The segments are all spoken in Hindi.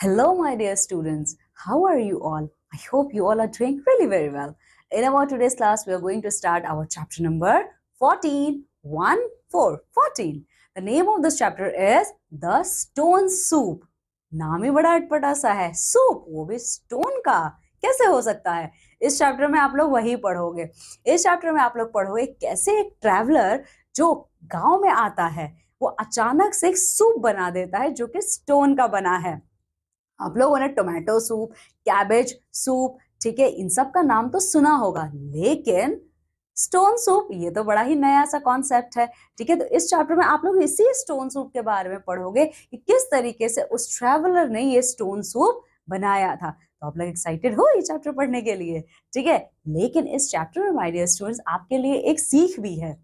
Hello, my dear students. How are you all? I hope you all are doing really very well. In our today's class, we are going to start our chapter number 14. 1 4 14. The name of this chapter is The Stone Soup. नाम ही बड़ा अटपटा सा है, सूप, वो भी स्टोन का। कैसे हो सकता है? इस चैप्टर में आप लोग वही पढ़ोगे। इस चैप्टर में आप लोग पढ़ोगे कैसे एक ट्रैवलर जो गांव में आता है वो अचानक से एक सूप बना देता है जो कि स्टोन का बना है। आप लोगों ने टोमेटो सूप, कैबेज सूप, ठीक है, इन सब का नाम तो सुना होगा, लेकिन स्टोन सूप ये तो बड़ा ही नया सा कॉन्सेप्ट है। ठीक है, तो इस चैप्टर में आप लोग इसी स्टोन सूप के बारे में पढ़ोगे कि किस तरीके से उस ट्रैवलर ने ये स्टोन सूप बनाया था। तो आप लोग एक्साइटेड हो ये चैप्टर पढ़ने के लिए? ठीक है, लेकिन इस चैप्टर में माय डियर स्टूडेंट्स आपके लिए एक सीख भी है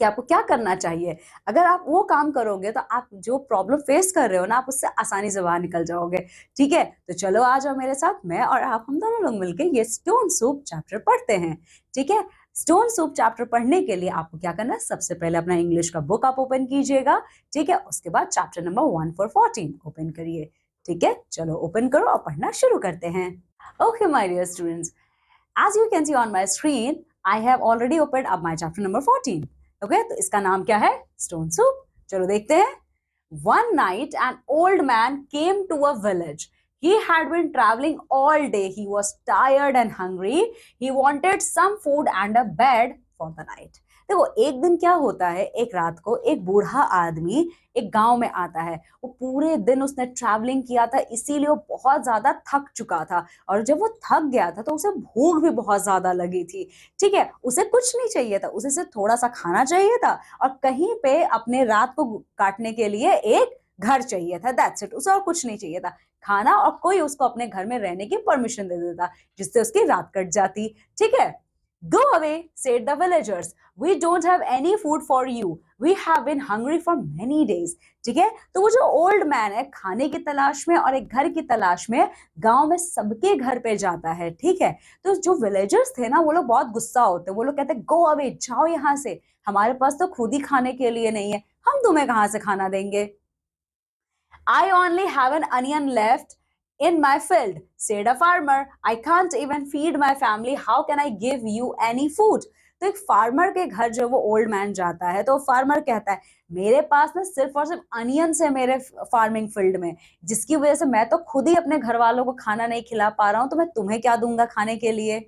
कि आपको क्या करना चाहिए। अगर आप वो काम करोगे तो आप जो प्रॉब्लम फेस कर रहे हो ना, आप उससे आसानी से बाहर निकल जाओगे। ठीक है, तो चलो आ जाओ मेरे साथ, मैं और आप हम दोनों लोग मिलके ये स्टोन सूप चैप्टर पढ़ते हैं। ठीक है, स्टोन सूप चैप्टर पढ़ने के लिए आपको क्या करना है, सबसे पहले अपना इंग्लिश का बुक आप ओपन कीजिएगा। ठीक है, उसके बाद चैप्टर नंबर 1 for 14 ओपन करिए। ठीक है, चलो ओपन करो और पढ़ना शुरू करते हैं। Okay my dear students, as you can see on my screen, I have already opened up my chapter number 14. Okay, तो इसका नाम क्या है? Stone soup. चलो देखते हैं। One night, an old man came to a village. He had been traveling all day. He was tired and hungry. He wanted some food and a bed for the night. देखो, एक दिन क्या होता है, एक रात को एक बूढ़ा आदमी एक गांव में आता है। वो पूरे दिन उसने ट्रैवलिंग किया था, इसीलिए वो बहुत ज्यादा थक चुका था। और जब वो थक गया था तो उसे भूख भी बहुत ज्यादा लगी थी। ठीक है, उसे कुछ नहीं चाहिए था, उसे सिर्फ थोड़ा सा खाना चाहिए था और कहीं पे अपने रात को काटने के लिए एक घर चाहिए था। दैट्स इट, उसे और कुछ नहीं चाहिए था। खाना और कोई उसको अपने घर में रहने की परमिशन दे देता जिससे उसकी रात कट जाती। ठीक है, Go away, said the villagers. We don't have any food for you. We have been hungry for many days. ठीक है, तो वो जो ओल्ड मैन है खाने की तलाश में और एक घर की तलाश में गांव में सबके घर पे जाता है। ठीक है, तो जो विलेजर्स थे ना वो लोग बहुत गुस्सा होते, वो लोग कहते गो अवे, जाओ यहाँ से, हमारे पास तो खुद ही खाने के लिए नहीं है, हम तुम्हें कहाँ से खाना देंगे। I only have an onion left in my field, said a farmer. I can't even feed my family. How can I give you any food? तो एक फार्मर के घर जो वो ओल्ड मैन जाता है तो फार्मर कहता है मेरे पास ना सिर्फ और सिर्फ अनियंस है मेरे फार्मिंग फील्ड में, जिसकी वजह से मैं तो खुद ही अपने घर वालों को खाना नहीं खिला पा रहा हूं, तो मैं तुम्हें क्या दूंगा खाने के लिए।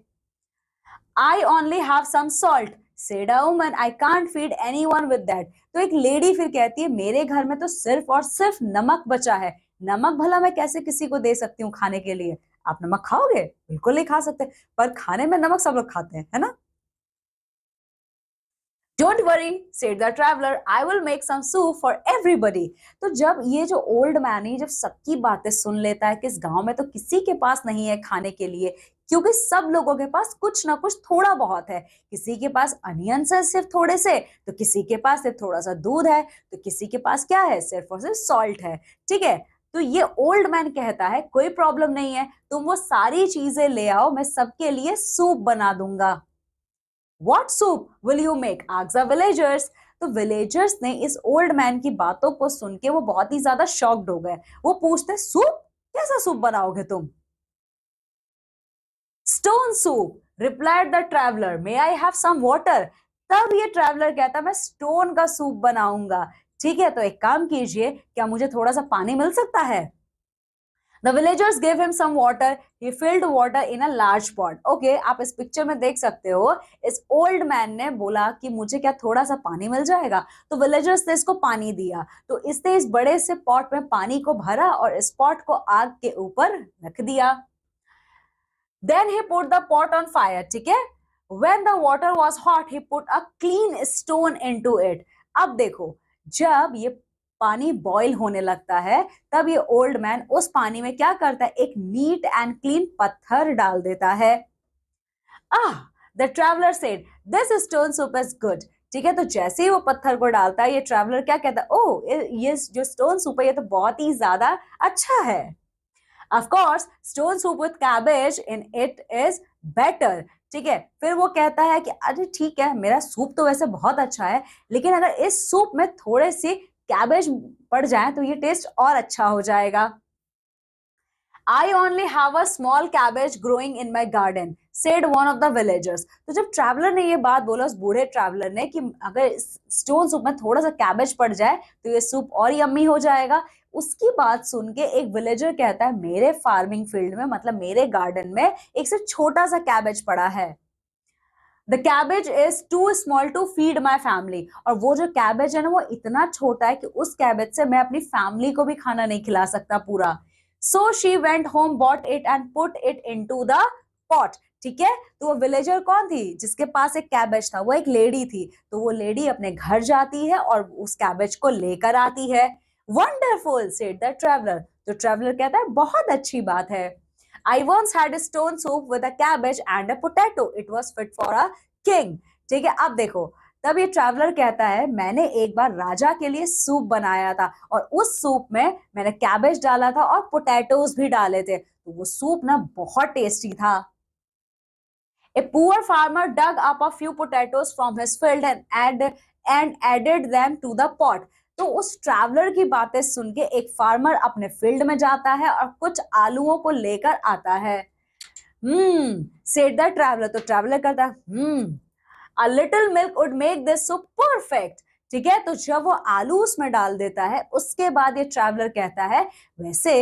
I only have some salt, said a woman. I can't feed anyone with that. तो एक लेडी फिर कहती है मेरे घर में तो सिर्फ और सिर्फ नमक बचा है, नमक भला मैं कैसे किसी को दे सकती हूँ खाने के लिए। आप नमक खाओगे? बिल्कुल नहीं खा सकते, पर खाने में नमक सब लोग खाते हैं, है ना। Don't worry, said the traveler. I will make some soup for everybody. तो जब ये जो ओल्ड मैन है जब सबकी बातें सुन लेता है कि इस गांव में तो किसी के पास नहीं है खाने के लिए, क्योंकि सब लोगों के पास कुछ ना कुछ थोड़ा बहुत है। किसी के पास अनियंस है सिर्फ थोड़े से, तो किसी के पास सिर्फ थोड़ा सा दूध है, तो किसी के पास क्या है, सिर्फ और सिर्फ सॉल्ट है। ठीक है, तो ये ओल्ड मैन कहता है कोई प्रॉब्लम नहीं है, तुम वो सारी चीजें ले आओ, मैं सबके लिए सूप बना दूंगा। What soup will you make? asked the villagers. तो विलेजर्स ने इस ओल्ड मैन की बातों को सुन के वो बहुत ही ज्यादा शॉक्ड हो गए। वो पूछते सूप, कैसा सूप बनाओगे तुम? Stone soup, replied the traveller, may I have some water. तब ये ट्रैवलर कहता मैं स्टोन का सूप बनाऊंगा। ठीक है, तो एक काम कीजिए, क्या मुझे थोड़ा सा पानी मिल सकता है? The villagers gave him some water. He filled water in a large pot. Okay, आप इस पिक्चर में देख सकते हो, इस ओल्ड मैन ने बोला कि मुझे क्या थोड़ा सा पानी मिल जाएगा, तो विलेजर्स ने इसको पानी दिया। तो इसने इस बड़े से पॉट में पानी को भरा और इस पॉट को आग के ऊपर रख दिया। Then he put the pot on fire. ठीक है, when the water was hot, he put a clean stone into it. अब देखो, जब ये पानी बॉईल होने लगता है तब ये ओल्ड मैन उस पानी में क्या करता है, एक नीट एंड क्लीन पत्थर डाल देता है। The traveller said this stone soup is good. ठीक है, तो जैसे ही वो पत्थर को डालता है ये ट्रैवलर क्या कहता है, ओह ये जो स्टोन सूप है ये तो बहुत ही ज्यादा अच्छा है। Of course, stone soup with cabbage in it is better. ठीक है, फिर वो कहता है कि अरे ठीक है, मेरा सूप तो वैसे बहुत अच्छा है, लेकिन अगर इस सूप में थोड़े से कैबेज पड़ जाए तो ये टेस्ट और अच्छा हो जाएगा। I only have a small cabbage growing in my garden, said one of the villagers. तो जब ट्रैवलर ने ये बात बोला उस बूढ़े ट्रैवलर ने कि अगर स्टोन सूप में थोड़ा सा कैबेज पड़ जाए तो ये सूप और यम्मी हो जाएगा, उसकी बात सुन के एक विलेजर कहता है मेरे फार्मिंग फील्ड में मतलब मेरे गार्डन में एक से छोटा सा कैबेज पड़ा है. The cabbage is too small to feed my family. और वो जो कैबेज है ना वो इतना छोटा है कि उस कैबेज से मैं अपनी फैमिली को भी खाना नहीं खिला सकता पूरा. So she went home, bought it and put it into the pot. ठीक है, तो वो विलेजर कौन थी जिसके पास एक कैबेज था, वो एक लेडी थी. तो वो लेडी अपने घर जाती है और उस कैबेज को लेकर आती है. Wonderful, said the traveller. तो ट्रैवलर कहता है बहुत अच्छी बात है. I once had a stone soup with a cabbage and a potato. It was fit for a king. ठीक है, अब देखो तब ये ट्रैवलर कहता है मैंने एक बार राजा के लिए सूप बनाया था और उस सूप में मैंने कैबेज डाला था और पोटैटोज भी डाले थे, तो वो सूप ना बहुत टेस्टी था. A poor farmer dug up a few potatoes from his field and added them to the pot. तो उस ट्रैवलर की बातें सुन के एक फार्मर अपने फील्ड में जाता है और कुछ आलूओं को लेकर आता है. Said the traveller. तो ट्रैवलर करता है a little milk would make this soup perfect. ठीक है, तो जब वो आलू उसमें डाल देता है उसके बाद ये ट्रैवलर कहता है वैसे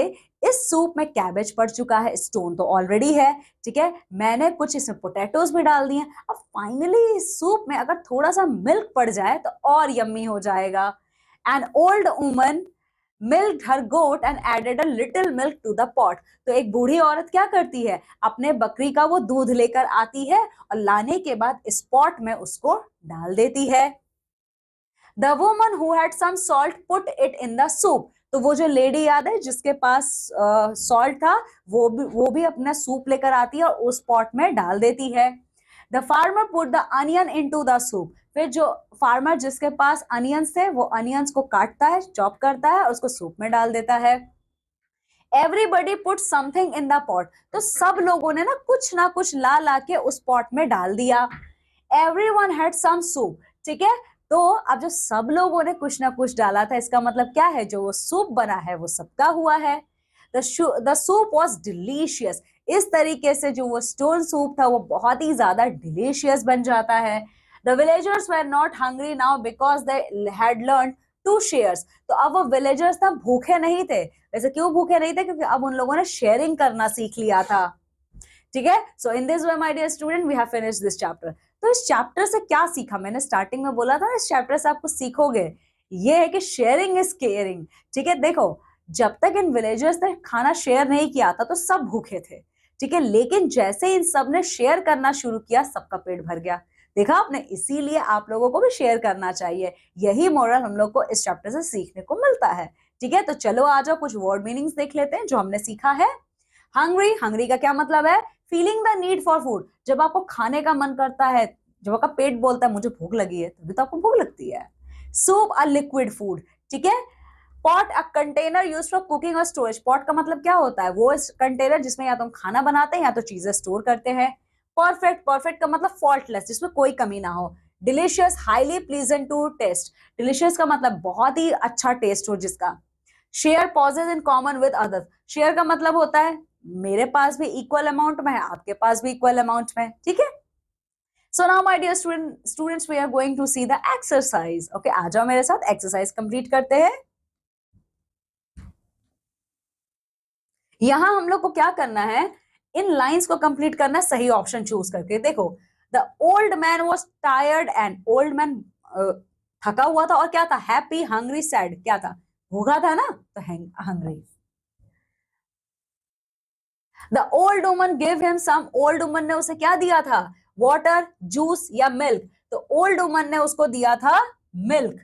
इस सूप में कैबेज पड़ चुका है, स्टोन तो ऑलरेडी है. ठीक है, मैंने कुछ इसमें पोटैटोज भी डाल दिए, अब फाइनली इस सूप में अगर थोड़ा सा मिल्क पड़ जाए तो और यम्मी हो जाएगा. An old woman milked her goat and added a little milk to the pot. तो एक बूढ़ी औरत क्या करती है, अपने बकरी का वो दूध लेकर आती है और लाने के बाद इस पॉट में उसको डाल देती है. The woman who had some salt put it in the soup. तो वो जो लेडी याद है जिसके पास सॉल्ट था वो भी अपना सूप लेकर आती है और उस पॉट में डाल देती है. The farmer put the onion into the soup. फिर जो फार्मर जिसके पास अनियंस थे वो अनियंस को काटता है, चॉप करता है और उसको सूप में डाल देता है. Everybody put something in the pot. तो सब लोगों ने ना कुछ ला के उस पॉट में डाल दिया. Everyone had some soup. ठीक है, तो अब जो सब लोगों ने कुछ ना कुछ डाला था इसका मतलब क्या है, जो वो सूप बना है वो सबका हुआ है. The soup was delicious. इस तरीके से जो वो स्टोन सूप था वो बहुत ही ज्यादा डिलीशियस बन जाता है. The villagers were not hungry now because they had learn to shares. तो अब वो विलेजर्स ना भूखे नहीं थे. वैसे क्यों भूखे नहीं थे, क्योंकि अब उन लोगों ने शेयरिंग करना सीख लिया था. ठीक है, so in this way my dear student we have finished this chapter. तो इस चैप्टर से क्या सीखा, मैंने स्टार्टिंग में बोला था इस चैप्टर से आपको सीखोगे ये है कि शेयरिंग इज केयरिंग. ठीक है, देखो जब तक इन विलेजर्स ने खाना शेयर नहीं किया था तो सब भूखे थे. ठीक है, लेकिन जैसे इन सब ने शेयर करना शुरू किया सबका पेट भर गया. देखा आपने, इसीलिए आप लोगों को भी शेयर करना चाहिए. यही मोरल हम लोग को इस चैप्टर से सीखने को मिलता है. ठीक है, तो चलो आ जाओ कुछ वर्ड मीनिंग्स देख लेते हैं जो हमने सीखा है. हंग्री, हंग्री का क्या मतलब है, feeling the need for food. जब आपको खाने का मन करता है, जब आपका पेट बोलता है मुझे भूख लगी है, तभी तो आपको भूख लगती है. Soup a liquid food. ठीक है, pot a container use for cooking और स्टोरेज. पॉट का मतलब क्या होता है, वो कंटेनर जिसमें या तो हम खाना बनाते हैं या तो चीजें स्टोर करते हैं. परफेक्ट, परफेक्ट का मतलब फॉल्टलेस, जिसमें कोई कमी ना हो. Delicious, highly pleasant to taste. Delicious का मतलब बहुत ही अच्छा टेस्ट हो जिसका. Share possess in common with others. Share का मतलब होता है मेरे पास भी इक्वल अमाउंट में है, आपके पास भी इक्वल अमाउंट में. ठीक है, so now my dear students we are going to see the exercise. Okay, आ जाओ मेरे साथ एक्सरसाइज कंप्लीट करते हैं. यहां हम लोग को क्या करना है, इन लाइंस को कंप्लीट करना, सही ऑप्शन चूज करके. देखो, the old man was tired and, old man थका हुआ था, और क्या था, हैप्पी, हंग्री, सैड, क्या था, भूखा था ना, तो hungry. The old woman give him some. Old woman ने उसे क्या दिया था, वाटर, जूस या मिल्क. तो ओल्ड वुमन ने उसको दिया था मिल्क.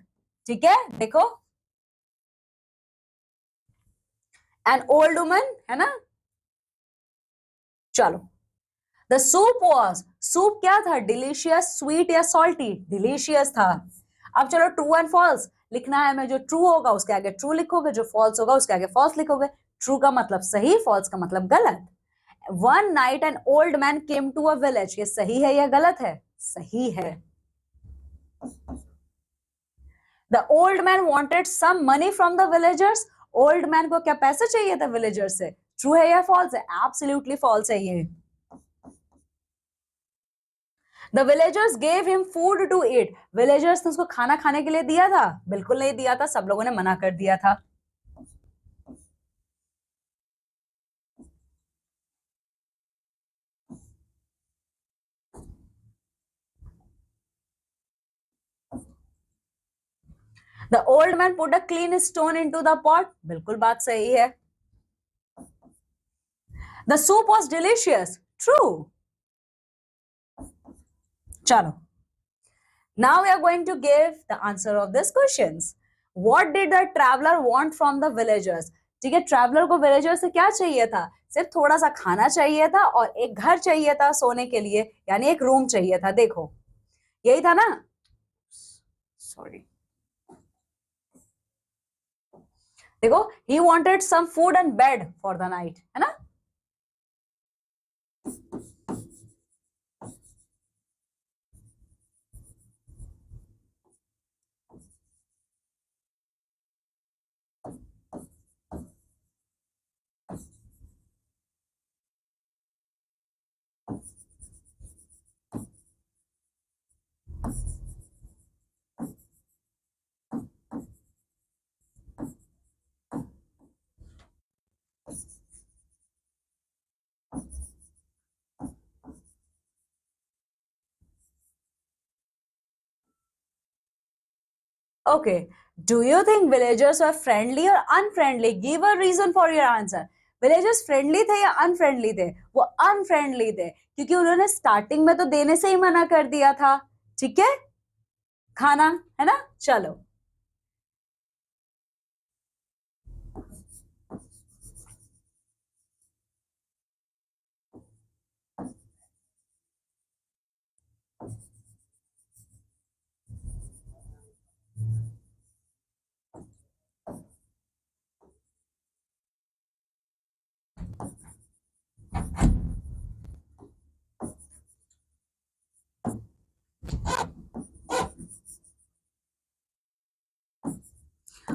ठीक है, देखो एन ओल्ड वुमन है ना. चलो, द सूप वॉज, सूप क्या था, डिलीशियस, स्वीट या सॉल्टी, डिलीशियस था. अब चलो ट्रू एंड फॉल्स लिखना है हमें. जो ट्रू होगा उसके आगे ट्रू लिखोगे, जो फॉल्स होगा उसके आगे फॉल्स लिखोगे. ट्रू का मतलब सही, फॉल्स का मतलब गलत. One night an old man came to a village. ये सही है या गलत है, सही है. The old man wanted some money from the villagers. Old man को क्या पैसे चाहिए था विलेजर से, ट्रू है या फॉल्स है? एब्सोल्युटली फॉल्स है ये। The villagers gave him food to eat. Villagers ने उसको खाना खाने के लिए दिया था? बिल्कुल नहीं दिया था, सब लोगों ने मना कर दिया था। The old man put a clean stone into the pot. बिल्कुल बात सही है। The soup was delicious. True. चलो, now we are going to give the answer of these questions. What did the traveler want from the villagers? ठीक है, ट्रैवलर को विलेजर से क्या चाहिए था? सिर्फ थोड़ा सा खाना चाहिए था और एक घर चाहिए था सोने के लिए, यानी एक रूम चाहिए था। देखो, यही था ना? सॉरी, देखो, he wanted some food and bed for the night, है ना? Okay. Do you think villagers were friendly or unfriendly? Give a reason for your answer. Villagers friendly थे या unfriendly थे? वो unfriendly थे, क्योंकि उन्होंने स्टार्टिंग में तो देने से ही मना कर दिया था, ठीक है, खाना, है ना? चलो,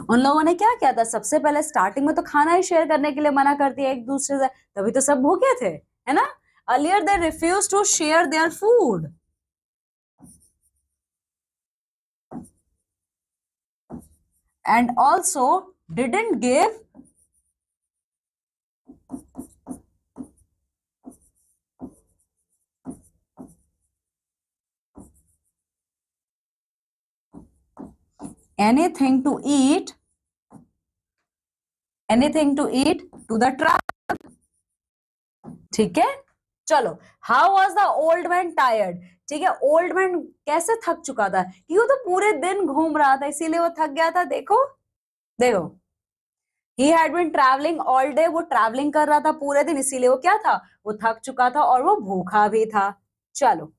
उन लोगों ने क्या किया था? सबसे पहले स्टार्टिंग में तो खाना ही शेयर करने के लिए मना कर दिया एक दूसरे से, तभी तो सब भूखे थे, है ना? Earlier they refused to share their food. And also didn't give anything to eat to the tribe. ठीक है, चलो, how was the old man tired? ठीक है, ओल्ड मैन कैसे थक चुका था? क्योंकि वो तो पूरे दिन घूम रहा था, इसीलिए वो थक गया था। देखो देखो, he had been traveling all day. वो ट्रैवलिंग कर रहा था पूरे दिन, इसीलिए वो क्या था? वो थक चुका था और वो भूखा भी था। चलो,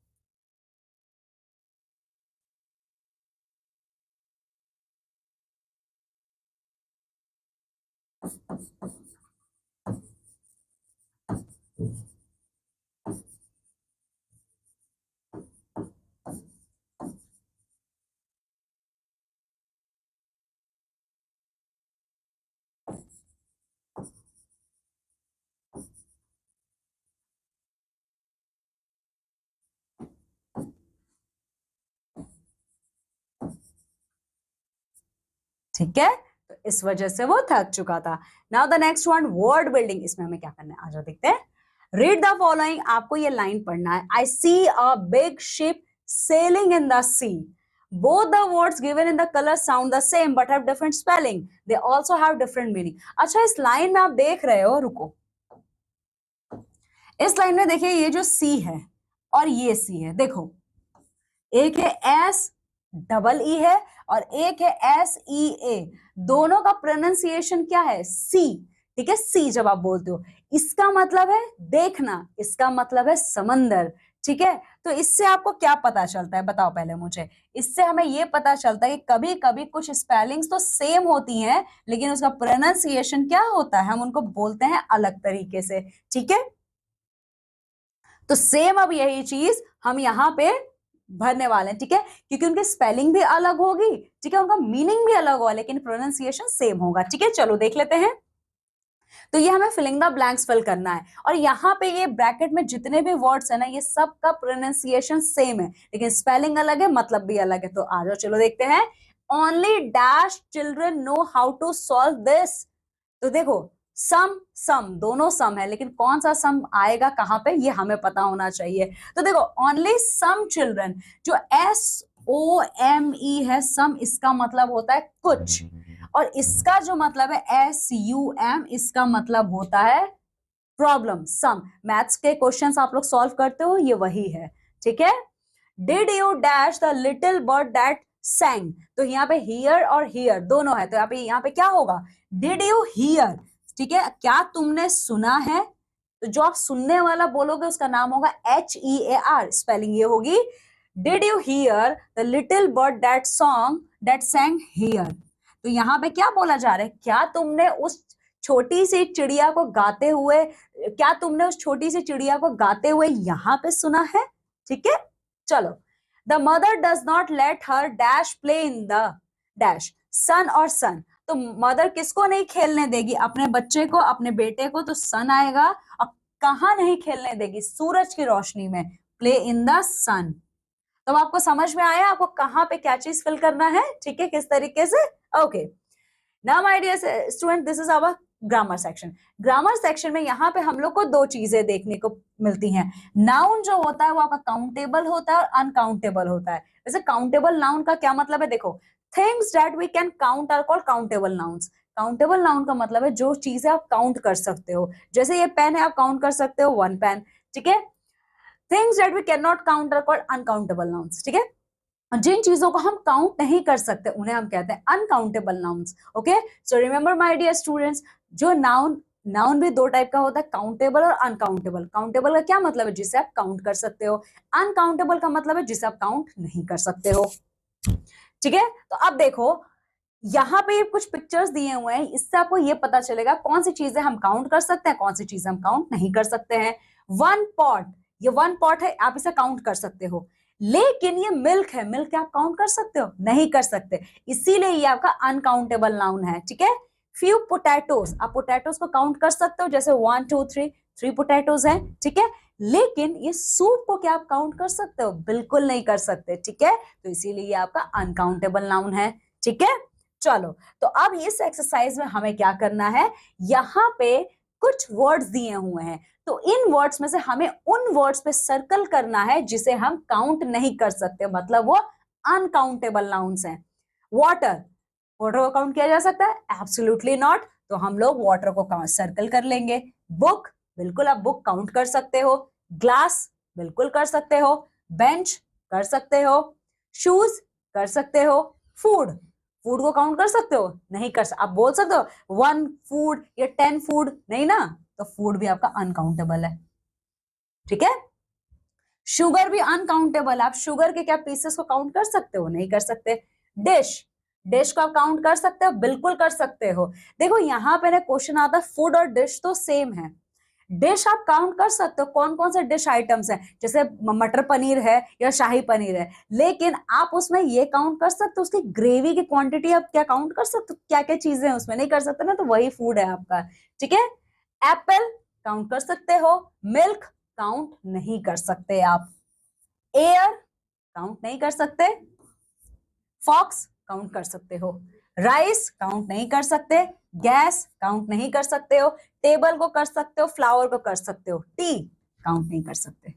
ठीक है, तो इस वजह से वो थक चुका था। Now the next one, word building. इसमें हमें क्या करना है, आ जाओ देखते हैं। रीड द फॉलोइंग, आपको ये लाइन पढ़ना है। I see a big ship sailing in the sea. Both the words given in the color sound the same but have different spelling. They also have different meaning. अच्छा, इस लाइन में आप देख रहे हो, रुको, इस लाइन में देखिए, ये जो सी है और ये सी है, देखो, एक है एस डबल ई है और एक है एस ई ए। दोनों का प्रोनाउंसिएशन क्या है? सी, ठीक है, सी जब आप बोलते हो, इसका मतलब है देखना, इसका मतलब है समंदर, ठीक है। तो इससे आपको क्या पता चलता है, बताओ पहले मुझे। इससे हमें ये पता चलता है कि कभी कभी कुछ स्पेलिंग्स तो सेम होती हैं, लेकिन उसका प्रोनाउंसिएशन क्या होता है, हम उनको बोलते हैं अलग तरीके से, ठीक है। तो सेम अब यही चीज हम यहाँ पे भरने वाले हैं, ठीक है, क्योंकि उनकी स्पेलिंग भी अलग होगी, ठीक है, उनका मीनिंग भी अलग होगा, लेकिन प्रोनाउंसिएशन सेम होगा, ठीक है। चलो देख लेते हैं। तो ये हमें फिलिंग द ब्लैंक्स फिल करना है। और यहाँ पे ये ब्रैकेट में जितने भी वर्ड्स है ना, ये सब का प्रोनाउंसिएशन सेम है, लेकिन स्पेलिंग अलग है, मतलब भी अलग है। तो आ जाओ चलो देखते हैं। Only dash children know how to solve this. तो देखो सम सम दोनों सम है, लेकिन कौन सा सम आएगा कहां पे ये हमें पता होना चाहिए। तो देखो ओनली सम चिल्ड्रन, जो SOME है सम, इसका मतलब होता है कुछ, और इसका जो मतलब है SUM, इसका मतलब होता है प्रॉब्लम, सम। मैथ्स के क्वेश्चंस आप लोग सॉल्व करते हो, ये वही है, ठीक है। Did you dash the little bird that sang, तो यहाँ पे हियर और हियर दोनों है, तो यहाँ पे क्या होगा, डिड यू हियर, ठीक है, क्या तुमने सुना है। तो जो आप सुनने वाला बोलोगे उसका नाम होगा HEAR, स्पेलिंग ये होगी did you here the little bird that sang here. तो यहाँ पे क्या बोला जा रहा है, क्या तुमने उस छोटी सी चिड़िया को गाते हुए, क्या तुमने उस छोटी सी चिड़िया को गाते हुए यहाँ पे सुना है, ठीक है। चलो, the mother does not let her dash play in the dash, son or sun. तो मदर किसको नहीं खेलने देगी, अपने बच्चे को, अपने बेटे को, तो सन आएगा। और कहाँ नहीं खेलने देगी, सूरज की रोशनी में, प्ले इन द सन। तो आपको समझ में आया आपको कहाँ पे क्या चीज फिल करना है, ठीक है, किस तरीके से। Okay, now my dear student, this is our grammar section. Grammar section में यहाँ पे हम लोग को दो चीजें देखने को मिलती हैं। नाउन जो होता है वो आपका काउंटेबल होता है और अनकाउंटेबल होता है। वैसे काउंटेबल नाउन का क्या मतलब है, देखो, things that we can count are called countable nouns. Countable noun का मतलब है जो चीजें आप काउंट कर सकते हो, जैसे ये पेन है, आप काउंट कर सकते हो 1 पेन, ठीक है। Things that we can not count are called uncountable nouns, ठीक है। जिन चीजों को हम काउंट नहीं कर सकते उन्हें हम कहते हैं uncountable nouns. Okay, so remember my dear students, जो नाउन भी दो टाइप का होता है, काउंटेबल और अनकाउंटेबल। काउंटेबल का क्या मतलब है, जिसे आप काउंट कर सकते हो। अनकाउंटेबल का मतलब है जिसे आप काउंट नहीं कर सकते हो, ठीक है। तो अब देखो यहाँ पे कुछ पिक्चर्स दिए हुए हैं, इससे आपको ये पता चलेगा कौन सी चीजें हम काउंट कर सकते हैं, कौन सी चीजें हम काउंट नहीं कर सकते हैं। 1 पॉट, ये 1 पॉट है, आप इसे काउंट कर सकते हो, लेकिन ये मिल्क है, मिल्क आप काउंट कर सकते हो, नहीं कर सकते, इसीलिए ये आपका अनकाउंटेबल नाउन है, ठीक है। फ्यू पोटैटोज, आप पोटैटोज को काउंट कर सकते हो, जैसे 1 2 3 पोटैटोज हैं, ठीक है। लेकिन ये सूप को क्या आप काउंट कर सकते हो, बिल्कुल नहीं कर सकते, ठीक है। तो इसीलिए ये आपका अनकाउंटेबल नाउन है, ठीक है। चलो, तो अब इस एक्सरसाइज में हमें क्या करना है, यहाँ पे कुछ वर्ड्स दिए हुए हैं, तो इन वर्ड्स में से हमें उन वर्ड्स पे सर्कल करना है जिसे हम काउंट नहीं कर सकते, मतलब वो अनकाउंटेबल नाउन्स हैं। वाटर, वाटर को काउंट किया जा सकता है, एब्सोल्युटली नॉट, तो हम लोग वाटर को सर्कल कर लेंगे। बुक, बिल्कुल आप बुक काउंट कर सकते हो। ग्लास, बिल्कुल कर सकते हो। बेंच, कर सकते हो। शूज, कर सकते हो। फूड, फूड को काउंट कर सकते हो, नहीं कर सकते। आप बोल सकते हो 1 फूड या 10 फूड, नहीं ना, तो फूड भी आपका अनकाउंटेबल है, ठीक है। शुगर भी अनकाउंटेबल, आप शुगर के क्या पीसेस को काउंट कर सकते हो, नहीं कर सकते। डिश, डिश को आप काउंट कर सकते हो, बिल्कुल कर सकते हो। देखो यहाँ पे ना क्वेश्चन आता है, फूड और डिश तो सेम है, डिश आप काउंट कर सकते हो, कौन कौन से डिश आइटम्स हैं, जैसे मटर पनीर है या शाही पनीर है, लेकिन आप उसमें ये काउंट कर सकते हो, उसकी ग्रेवी की क्वांटिटी आप क्या काउंट कर सकते हो, क्या क्या चीजें हैं उसमें, नहीं कर सकते ना, तो वही फूड है आपका, ठीक है। एप्पल काउंट कर सकते हो, मिल्क काउंट नहीं कर सकते आप, एयर काउंट नहीं कर सकते, फॉक्स काउंट कर सकते हो, राइस काउंट नहीं कर सकते, गैस काउंट नहीं कर सकते हो, टेबल को कर सकते हो, फ्लावर को कर सकते हो, टी काउंट नहीं कर सकते,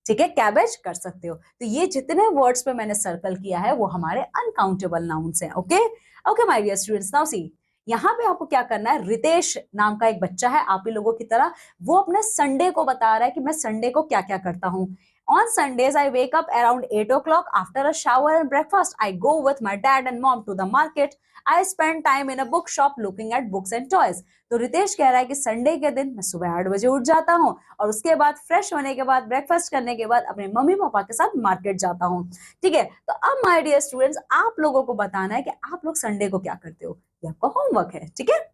ठीक है। कैबेज कर सकते हो। तो ये जितने वर्ड्स पे मैंने सर्कल किया है वो हमारे अनकाउंटेबल नाउन्स हैं। Okay okay my dear students, now see यहाँ पे आपको क्या करना है, रितेश नाम का एक बच्चा है आप ही लोगों की तरह, वो अपने संडे को बता रहा है कि मैं संडे को क्या क्या करता हूँ। On Sundays, I wake up around 8 o'clock. After a shower and breakfast, I go with my dad and mom to the market. I spend time in a bookshop looking at books and toys. तो रितेश कह रहा है कि संडे के दिन मैं सुबह 8 बजे उठ जाता हूँ और उसके बाद फ्रेश होने के बाद, ब्रेकफास्ट करने के बाद अपने मम्मी पापा के साथ मार्केट जाता हूँ, ठीक है। तो अब माय डियर स्टूडेंट्स, आप लोगों को बताना है कि आप लोग संडे को क्या करते हो, ये आपका होमवर्क है, ठीक है।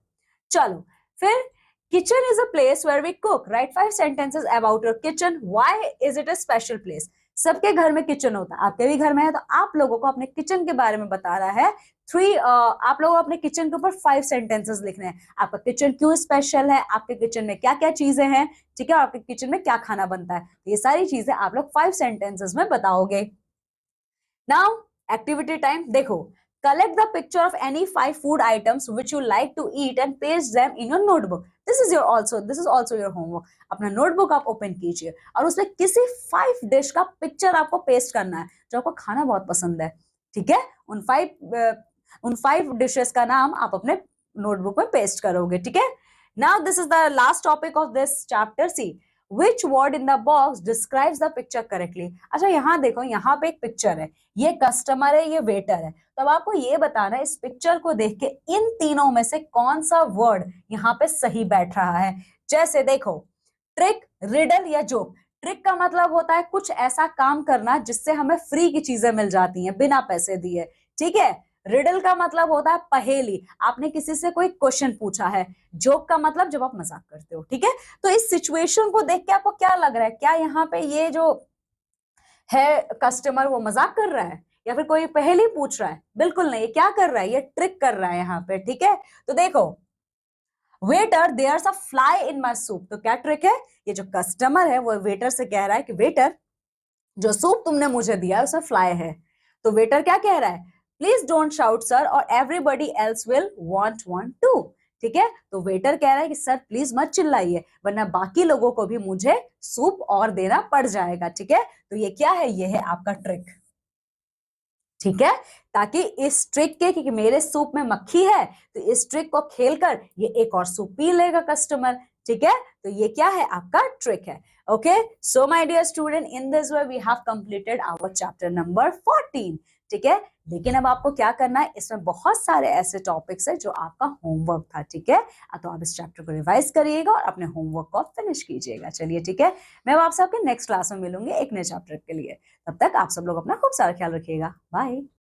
चलो फिर, kitchen is a place where we cook. Write 5 sentences about your kitchen. Why is it a special place? सबके घर में किचन होता है, आपके भी घर में है, तो आप लोगों को अपने किचन के बारे में बता रहा है। आप लोगों को अपने किचन के ऊपर 5 सेंटेंसेस लिखने हैं। आपका किचन क्यों स्पेशल है, आपके किचन में क्या क्या चीजें हैं, ठीक है, और आपके किचन में क्या खाना बनता है, ये सारी चीजें आप लोग 5 सेंटेंसेस में बताओगे। Now activity time. देखो, collect the picture of any 5 food items which you like to eat and paste them in your notebook. This is also your homework. अपना नोटबुक आप ओपन कीजिए और उसमें किसी 5 डिश का पिक्चर आपको पेस्ट करना है जो आपको खाना बहुत पसंद है, ठीक है। उन 5 डिशेस का नाम आप अपने नोटबुक में पेस्ट करोगे, ठीक है। Now this is the last topic of this chapter. See Which word in the box describes the picture correctly? अच्छा, यहाँ देखो, यहाँ पे एक पिक्चर है, ये कस्टमर है, ये वेटर है, तब आपको ये बताना है इस पिक्चर को देख के इन तीनों में से कौन सा वर्ड यहाँ पे सही बैठ रहा है। जैसे देखो, ट्रिक, रिडल या जोक। ट्रिक का मतलब होता है कुछ ऐसा काम करना जिससे हमें फ्री की चीजें मिल जाती हैं बिना पैसे दिए, ठीक है। रिडल का मतलब होता है पहेली, आपने किसी से कोई क्वेश्चन पूछा है। जोक का मतलब जब आप मजाक करते हो, ठीक है। तो इस सिचुएशन को देख के आपको क्या लग रहा है, क्या यहाँ पे ये जो है कस्टमर वो मजाक कर रहा है या फिर कोई पहेली पूछ रहा है? बिल्कुल नहीं, ये क्या कर रहा है, ये ट्रिक कर रहा है यहाँ पे, ठीक है। तो देखो, waiter there's a fly in my soup, तो क्या ट्रिक है, ये जो कस्टमर है वो वेटर से कह रहा है कि वेटर, जो सूप तुमने मुझे दिया उसमें फ्लाई है। तो वेटर क्या कह रहा है, प्लीज डोंट शाउट सर और everybody else will want one two, ठीक है। तो वेटर कह रहा है कि सर प्लीज मत चिल्लाइए वरना बाकी लोगों को भी मुझे सूप और देना पड़ जाएगा, ठीक है। तो ये क्या है, ये है आपका ट्रिक, ठीक है। ताकि इस ट्रिक के कि मेरे सूप में मक्खी है, तो इस ट्रिक को खेलकर ये एक और सूप पी लेगा कस्टमर, ठीक है। तो ये क्या है, आपका ट्रिक है। Okay, so my dear student, in this way we have completed our chapter number 14, ठीक है। लेकिन अब आपको क्या करना है, इसमें बहुत सारे ऐसे टॉपिक्स है जो आपका होमवर्क था, ठीक है। तो आप इस चैप्टर को रिवाइज करिएगा और अपने होमवर्क को फिनिश कीजिएगा। चलिए, ठीक है, मैं आपसे आपके नेक्स्ट क्लास में मिलूंगी एक नए चैप्टर के लिए। तब तक आप सब लोग अपना खूब सारा ख्याल रखिएगा। बाय।